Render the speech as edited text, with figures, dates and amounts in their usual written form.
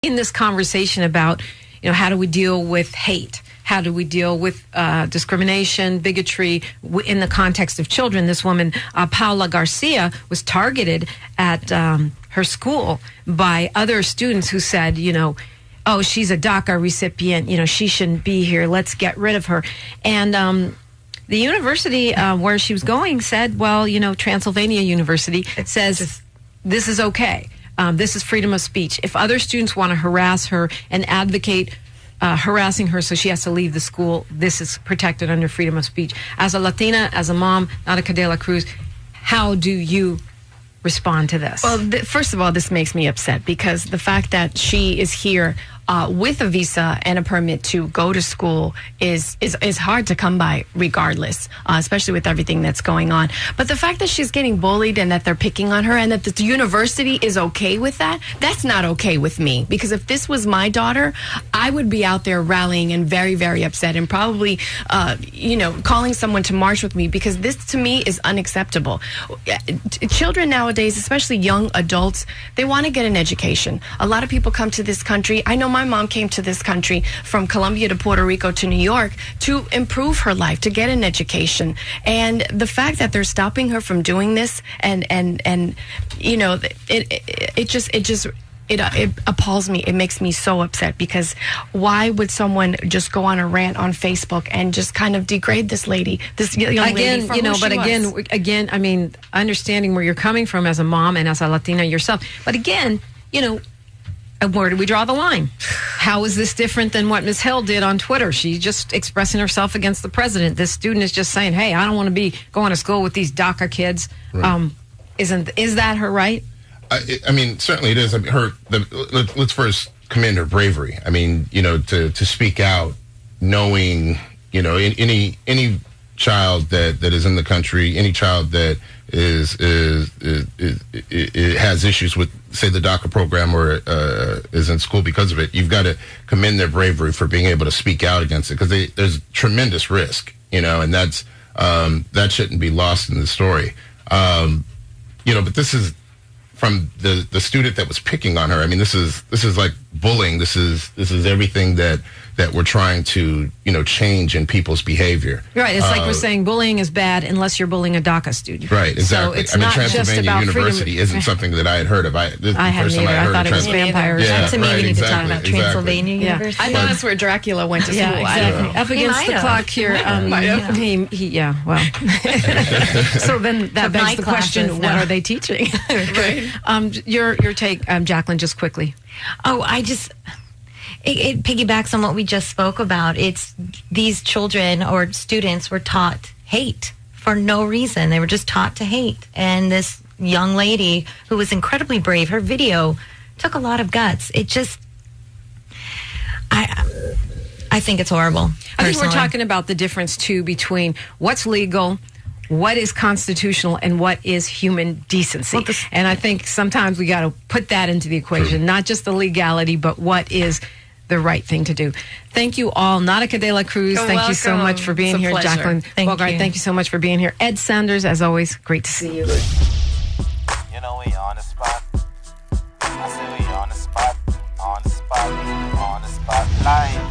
in this conversation about, how do we deal with hate? How do we deal with discrimination, bigotry in the context of children? This woman, Paula Garcia, was targeted at her school by other students who said, oh, she's a DACA recipient. She shouldn't be here. Let's get rid of her. And the university where she was going said, well, Transylvania University says this is okay. This is freedom of speech. If other students want to harass her and advocate harassing her so she has to leave the school, this is protected under freedom of speech. As a Latina, as a mom, Nautica de la Cruz, how do you respond to this? Well, first of all, this makes me upset because the fact that she is here with a visa and a permit to go to school is hard to come by regardless, especially with everything that's going on. But the fact that she's getting bullied and that they're picking on her and that the university is okay with that, that's not okay with me. Because if this was my daughter, I would be out there rallying and very, very upset and probably, calling someone to march with me, because this to me is unacceptable. Children nowadays, especially young adults, they want to get an education. A lot of people come to this country. I know my mom came to this country from Colombia to Puerto Rico to New York to improve her life, to get an education. And the fact that they're stopping her from doing this and it appalls me. It makes me so upset, because why would someone just go on a rant on Facebook and just kind of degrade this lady, this young lady for who she was? Again, I mean, understanding where you're coming from as a mom and as a Latina yourself. But again, where do we draw the line? How is this different than what Ms. Hill did on Twitter? She's just expressing herself against the president. This student is just saying, hey, I don't want to be going to school with these DACA kids. Right. Is that her right? I mean, certainly it is. I mean, let's first commend her bravery. I mean, to speak out, knowing, any child that is in the country, any child that has issues with, say, the DACA program or is in school because of it, you've got to commend their bravery for being able to speak out against it, because there's tremendous risk, and that's that shouldn't be lost in the story. But this is from the student that was picking on her. I mean, this is like bullying. This is everything that we're trying to, change in people's behavior. Right. It's like we're saying bullying is bad unless you're bullying a DACA student. Right. Exactly. So it's not Transylvania just about University isn't something that I had heard of. I hadn't either. I thought it was vampires. Yeah, to me, right, we need to talk exactly, about Transylvania University. I know that's where Dracula went to school. Exactly. Up against the clock here. Well. So then that begs the question, what are they teaching? Right. Your take, Jaclyn, just quickly. It piggybacks on what we just spoke about. It's these children or students were taught hate for no reason. They were just taught to hate. And this young lady who was incredibly brave, her video took a lot of guts. It just, I think it's horrible. I think we're talking about the difference, too, between what's legal, what is constitutional, and what is human decency. And I think sometimes we got to put that into the equation, not just the legality, but what is the right thing to do. Thank you all. Nautica de la Cruz, thank you so much for being here. Pleasure. Jaclyn Bogart, thank you so much for being here. Ed Sanders, as always, great to see you. We on the spot. I say we on the spot, on the spot, on the spotlight.